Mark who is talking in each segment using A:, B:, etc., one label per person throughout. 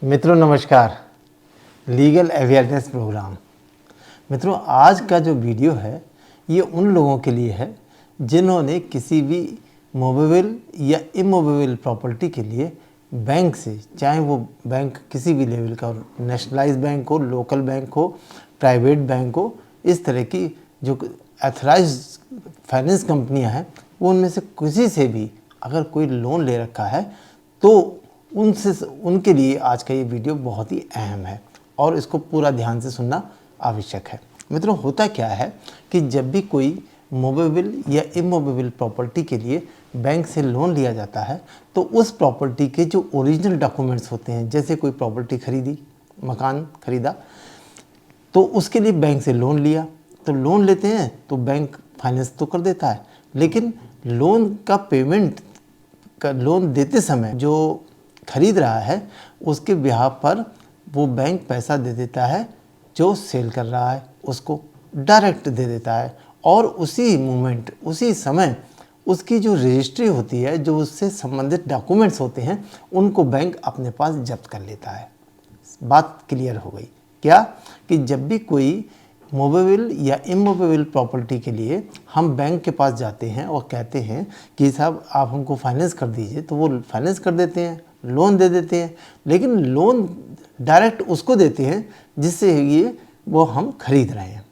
A: मित्रों नमस्कार। Legal awareness programme. मित्रों आज का जो वीडियो है ये उन लोगों के लिए है जिन्होंने किसी भी मूवेबल या इमूवेबल प्रॉपर्टी के लिए बैंक से, चाहे वो बैंक किसी भी लेवल का हो, नेशनलाइज बैंक हो, लोकल बैंक हो, प्राइवेट बैंक हो, इस तरह की जो एथराइज फाइनेंस कंपनियां हैं वो उनमें से किसी से भी अगर कोई लोन ले रखा है तो उनके लिए आज का ये वीडियो बहुत ही अहम है और इसको पूरा ध्यान से सुनना आवश्यक है। मित्रों होता क्या है कि जब भी कोई मूवेबल या इमूवेबल प्रॉपर्टी के लिए बैंक से लोन लिया जाता है तो उस प्रॉपर्टी के जो ओरिजिनल डॉक्यूमेंट्स होते हैं, जैसे कोई प्रॉपर्टी खरीदी, मकान खरीदा, तो उसके लिए बैंक से लोन लिया, तो लोन लेते हैं तो बैंक फाइनेंस तो कर देता है, लेकिन लोन का पेमेंट का लोन देते समय जो खरीद रहा है उसके ब्याह पर वो बैंक पैसा दे देता है, जो सेल कर रहा है उसको डायरेक्ट दे देता है और उसी मोमेंट, उसी समय उसकी जो रजिस्ट्री होती है, जो उससे संबंधित डॉक्यूमेंट्स होते हैं, उनको बैंक अपने पास जब्त कर लेता है। बात क्लियर हो गई क्या कि जब भी कोई मूवेबल या इमूवेबल प्रॉपर्टी के लिए हम बैंक के पास जाते हैं और कहते हैं कि साहब आप हमको फाइनेंस कर दीजिए, तो वो फाइनेंस कर देते हैं, लोन दे देते हैं, लेकिन लोन डायरेक्ट उसको देते हैं जिससे ये वो हम खरीद रहे हैं,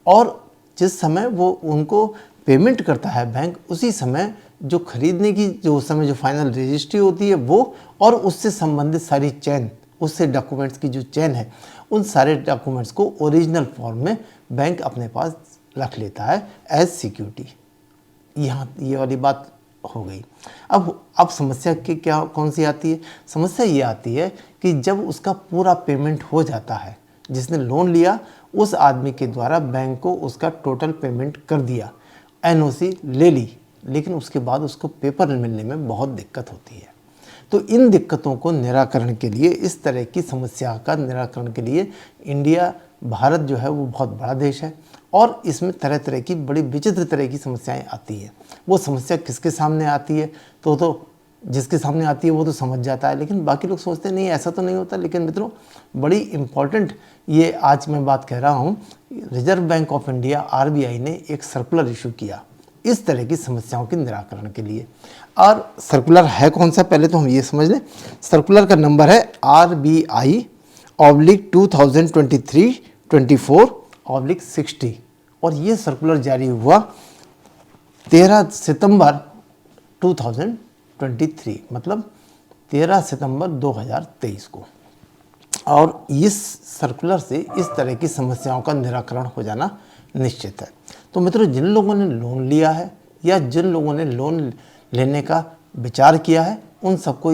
A: और जिस समय वो उनको पेमेंट करता है बैंक, उसी समय जो खरीदने की जो उस समय जो फाइनल रजिस्ट्री होती है वो, और उससे संबंधित सारी चेन, उससे डॉक्यूमेंट्स की जो चेन है, उन सारे डॉक्यूमेंट्स को ओरिजिनल फॉर्म में बैंक अपने पास रख लेता है एज सिक्योरिटी। यहाँ ये वाली बात हो गई। अब समस्या की क्या कौन सी आती है? समस्या ये आती है कि जब उसका पूरा पेमेंट हो जाता है, जिसने लोन लिया उस आदमी के द्वारा बैंक को उसका टोटल पेमेंट कर दिया, एनओसी ले ली, लेकिन उसके बाद उसको पेपर मिलने में बहुत दिक्कत होती है। तो इन दिक्कतों को निराकरण के लिए, इस तरह की समस्या का निराकरण के लिए भारत जो है वो बहुत बड़ा देश है और इसमें तरह तरह की बड़ी विचित्र तरह की समस्याएं आती हैं। वो समस्या किसके सामने आती है तो जिसके सामने आती है वो तो समझ जाता है, लेकिन बाकी लोग सोचते नहीं ऐसा तो नहीं होता। लेकिन मित्रों बड़ी इम्पॉर्टेंट ये आज मैं बात कह रहा हूँ, reserve bank of India RBI ने एक सर्कुलर इशू किया इस तरह की समस्याओं के निराकरण के लिए। और सर्कुलर है कौन सा, पहले तो हम ये समझ लें। सर्कुलर का नंबर है RBI/2023-24/60 और ये सर्कुलर जारी हुआ 13 सितंबर 2023, मतलब 13 सितंबर 2023 को। और इस सर्कुलर से इस तरह की समस्याओं का निराकरण हो जाना निश्चित है। तो मित्रों जिन लोगों ने लोन लिया है या जिन लोगों ने लोन लेने का विचार किया है, उन सबको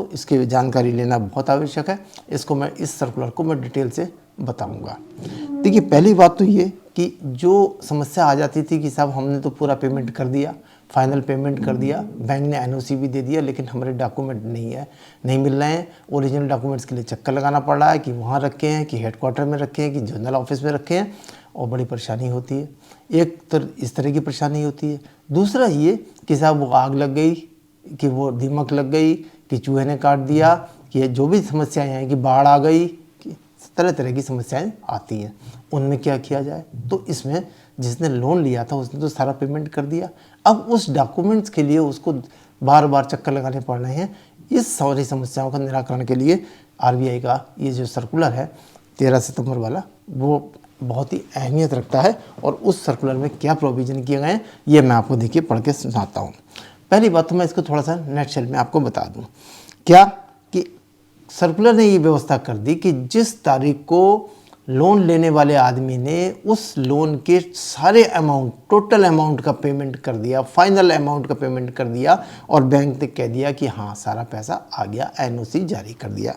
A: इसकी जानकारी लेना बहुत आवश्यक है। इस सर्कुलर को मैं डिटेल से बताऊंगा। देखिए पहली बात तो ये कि जो समस्या आ जाती थी कि साहब हमने तो पूरा पेमेंट कर दिया, फाइनल पेमेंट कर दिया, बैंक ने एनओसी भी दे दिया, लेकिन हमारे डॉक्यूमेंट नहीं मिल रहे हैं, ओरिजिनल डॉक्यूमेंट्स के लिए चक्कर लगाना पड़ रहा है कि वहाँ रखे हैं, कि हेडक्वार्टर में रखे हैं, कि जनरल ऑफिस में रखे हैं, और बड़ी परेशानी होती है। एक तो इस तरह की परेशानी होती है। दूसरा ये कि साहब वो आग लग गई, कि वो दीमक लग गई, कि चूहे ने काट दिया, कि जो भी समस्याएं हैं, कि बाढ़ आ गई, कि तरह तरह की समस्याएं आती हैं। उनमें क्या किया जाए? तो इसमें जिसने लोन लिया था उसने तो सारा पेमेंट कर दिया, अब उस डॉक्यूमेंट्स के लिए उसको बार बार चक्कर लगाने पड़ रहे हैं। इस सारी समस्याओं का निराकरण के लिए RBI का ये जो सर्कुलर है 13 सितंबर वाला, वो बहुत ही अहमियत रखता है। और उस सर्कुलर में क्या प्रोविज़न किए गए हैं ये मैं आपको देखिए पढ़ के सुनाता हूँ। पहली बात तो मैं इसको थोड़ा सा नेटशेल में आपको बता दूँ क्या कि सर्कुलर ने ये व्यवस्था कर दी कि जिस तारीख को लोन लेने वाले आदमी ने उस लोन के सारे अमाउंट, टोटल अमाउंट का पेमेंट कर दिया, फाइनल अमाउंट का पेमेंट कर दिया और बैंक ने कह दिया कि हाँ सारा पैसा आ गया, एनओसी जारी कर दिया,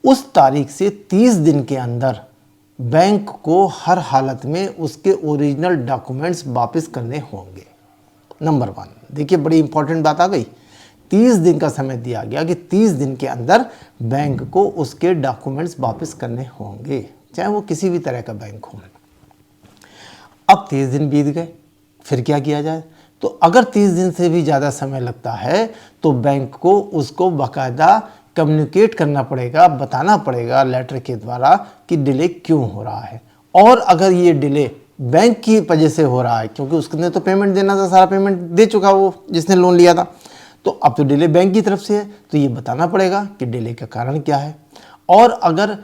A: उस तारीख से 30 दिन के अंदर बैंक को हर हालत में उसके ओरिजिनल डॉक्यूमेंट्स वापस करने होंगे। नंबर 1, देखिए बड़ी इंपॉर्टेंट बात आ गई। 30 दिन का समय दिया गया कि 30 दिन के अंदर बैंक को उसके डॉक्यूमेंट्स वापस करने होंगे, चाहे वो किसी भी तरह का बैंक हो। अब 30 दिन बीत गए, फिर क्या किया जाए? तो अगर 30 दिन से भी ज़्यादा समय लगता है तो बैंक को उसको बाकायदा कम्युनिकेट करना पड़ेगा, बताना पड़ेगा लेटर के द्वारा कि डिले क्यों हो रहा है। और अगर ये डिले बैंक की वजह से हो रहा है, क्योंकि उसने तो पेमेंट देना था, सारा पेमेंट दे चुका वो जिसने लोन लिया था, तो अब तो डिले बैंक की तरफ से है, तो ये बताना पड़ेगा कि डिले का कारण क्या है। और अगर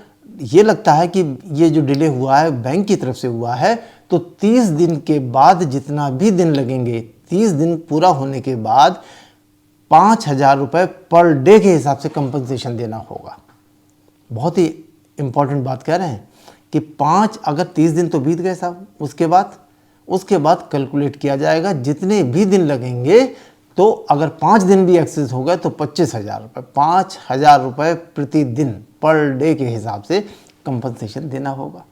A: ये लगता है कि ये जो डिले हुआ है बैंक की तरफ से हुआ है, तो 30 दिन के बाद जितना भी दिन लगेंगे, 30 दिन पूरा होने के बाद 5,000 रुपये पर डे के हिसाब से कंपनसेशन देना होगा। बहुत ही इंपॉर्टेंट बात कह रहे हैं कि अगर 30 दिन तो बीत गए साहब, उसके बाद कैलकुलेट किया जाएगा जितने भी दिन लगेंगे। तो अगर 5 दिन भी एक्सेस हो गए तो 25,000 रुपये, 5,000 रुपये प्रतिदिन पर डे के हिसाब से कंपनसेशन देना होगा।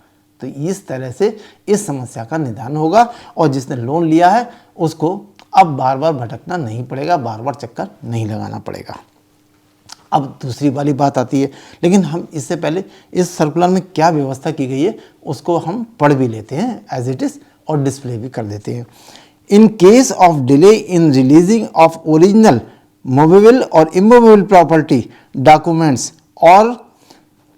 A: तो इस तरह से इस समस्या का निदान होगा और जिसने लोन लिया है उसको अब बार बार भटकना नहीं पड़ेगा, बार बार चक्कर नहीं लगाना पड़ेगा। अब दूसरी वाली बात आती है, लेकिन हम इससे पहले इस सर्कुलर में क्या व्यवस्था की गई है उसको हम पढ़ भी लेते हैं एज इट इज़ और डिस्प्ले भी कर देते हैं। In case of delay in releasing of original movable or immovable property documents or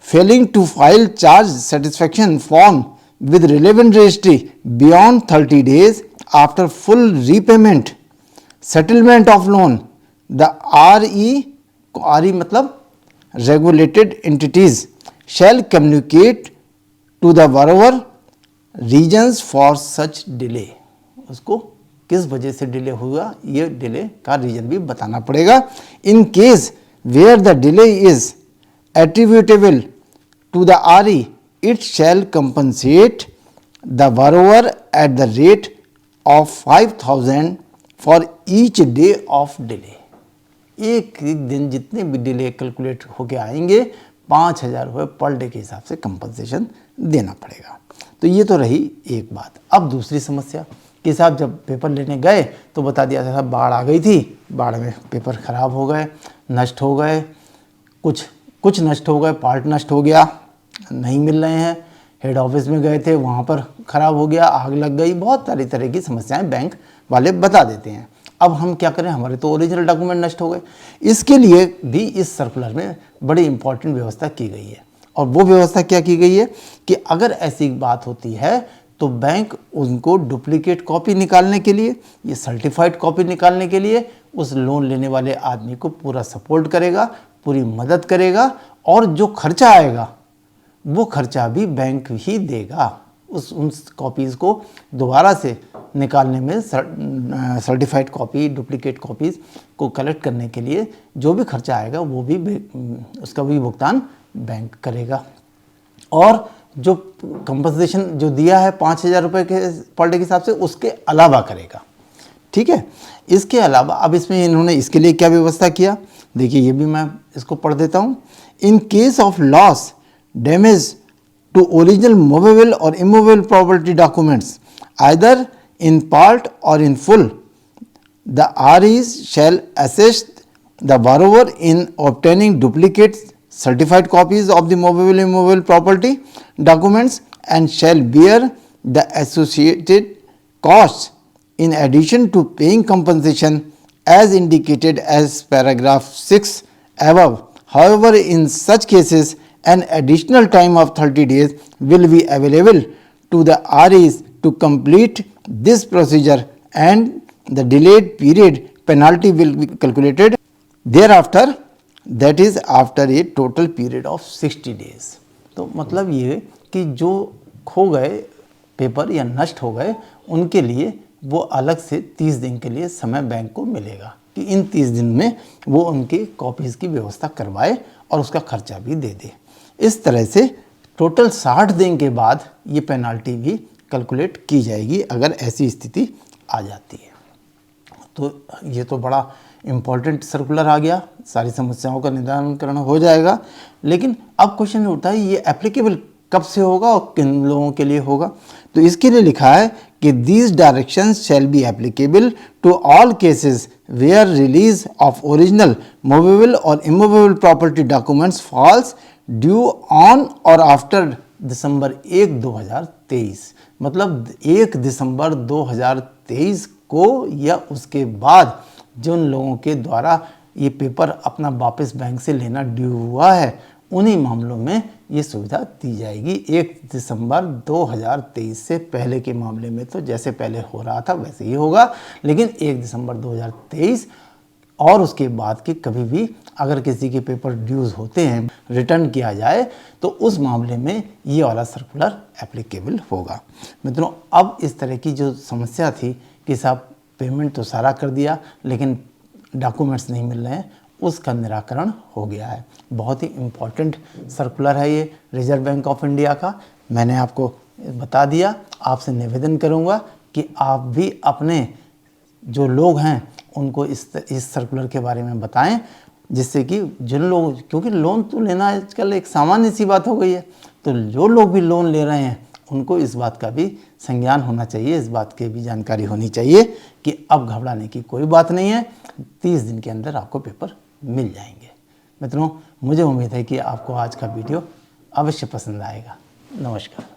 A: failing to file charge satisfaction form with relevant registry beyond 30 days after full repayment settlement of loan, the RE मतलब regulated entities shall communicate to the borrower reasons for such delay। उसको किस वजह से delay हुआ, ये delay का reason भी बताना पड़ेगा। In case where the delay is attributable to the RE, it shall compensate the borrower at the rate of 5,000 for each day of delay. एक दिन जितने भी डिले कैलकुलेट होके आएंगे 5,000 रुपये पर डे के हिसाब से कंपनसेशन देना पड़ेगा। तो ये तो रही एक बात। अब दूसरी समस्या कि साहब जब पेपर लेने गए तो बता दिया था बाढ़ आ गई थी, बाढ़ में पेपर ख़राब हो गए, नष्ट हो गए, कुछ नष्ट हो गए, पार्ट नष्ट हो गया, नहीं मिल रहे हैं। हेड ऑफिस में गए थे, वहाँ पर ख़राब हो गया, आग लग गई, बहुत सारी तरह की समस्याएं बैंक वाले बता देते हैं। अब हम क्या करें, हमारे तो ओरिजिनल डॉक्यूमेंट नष्ट हो गए। इसके लिए भी इस सर्कुलर में बड़ी इंपॉर्टेंट व्यवस्था की गई है। और वो व्यवस्था क्या की गई है कि अगर ऐसी बात होती है तो बैंक उनको डुप्लीकेट कॉपी निकालने के लिए, ये सर्टिफाइड कॉपी निकालने के लिए उस लोन लेने वाले आदमी को पूरा सपोर्ट करेगा, पूरी मदद करेगा, और जो खर्चा आएगा वो खर्चा भी बैंक ही देगा। उन कॉपीज़ को दोबारा से निकालने में, सर्टिफाइड कॉपी, डुप्लीकेट कॉपीज़ को कलेक्ट करने के लिए जो भी खर्चा आएगा वो भी उसका भी भुगतान बैंक करेगा। और जो कंपनसेशन जो दिया है 5,000 रुपये के पर डे के हिसाब से, उसके अलावा करेगा। ठीक है, इसके अलावा अब इसमें इन्होंने इसके लिए क्या व्यवस्था किया, देखिए ये भी मैं इसको पढ़ देता हूँ। In case of loss, damage to original movable और immovable property documents either in part और in full, the REs shall assist the borrower in obtaining duplicate certified copies of the movable and immovable property documents and shall bear the associated costs in addition to paying compensation as indicated as paragraph 6 above. However, in such cases an additional time of 30 days will be available to the REs to complete this procedure and the delayed period penalty will be calculated thereafter, that is after a total period of 60 days। तो मतलब ये कि जो खो गए paper या नष्ट हो गए उनके लिए वो अलग से 30 दिन के लिए समय बैंक को मिलेगा कि इन 30 दिन में वो उनकी कॉपीज़ की व्यवस्था करवाए और उसका खर्चा भी दे दे। इस तरह से टोटल 60 दिन के बाद ये पेनाल्टी भी कैलकुलेट की जाएगी अगर ऐसी स्थिति आ जाती है। तो ये तो बड़ा इम्पॉर्टेंट सर्कुलर आ गया, सारी समस्याओं का निदान हो जाएगा। लेकिन अब क्वेश्चन उठता है ये एप्लीकेबल कब से होगा और किन लोगों के लिए होगा। तो इसके लिए लिखा है कि these directions shall be applicable to all cases where release of original movable और immovable property documents falls due on और आफ्टर दिसंबर 1, 2023। मतलब 1 दिसंबर 2023 को या उसके बाद जिन लोगों के द्वारा ये पेपर अपना वापस बैंक से लेना ड्यू हुआ है, उन्हीं मामलों में ये सुविधा दी जाएगी। 1 दिसंबर 2023 से पहले के मामले में तो जैसे पहले हो रहा था वैसे ही होगा, लेकिन 1 दिसंबर 2023 और उसके बाद के कभी भी अगर किसी के पेपर ड्यूज होते हैं, रिटर्न किया जाए, तो उस मामले में ये वाला सर्कुलर एप्लीकेबल होगा। मित्रों, अब इस तरह की जो समस्या थी कि साहब पेमेंट तो सारा कर दिया लेकिन डॉक्यूमेंट्स नहीं मिल रहे हैं, उसका निराकरण हो गया है। बहुत ही इम्पॉर्टेंट सर्कुलर है ये रिजर्व बैंक ऑफ इंडिया का, मैंने आपको बता दिया। आपसे निवेदन करूँगा कि आप भी अपने जो लोग हैं उनको इस सर्कुलर के बारे में बताएं, जिससे कि जिन लोग, क्योंकि लोन तो लेना आजकल एक सामान्य सी बात हो गई है, तो जो लोग भी लोन ले रहे हैं उनको इस बात का भी संज्ञान होना चाहिए, इस बात की भी जानकारी होनी चाहिए कि अब घबराने की कोई बात नहीं है, 30 दिन के अंदर आपको पेपर मिल जाएंगे। मित्रों, मुझे उम्मीद है कि आपको आज का वीडियो अवश्य पसंद आएगा। नमस्कार।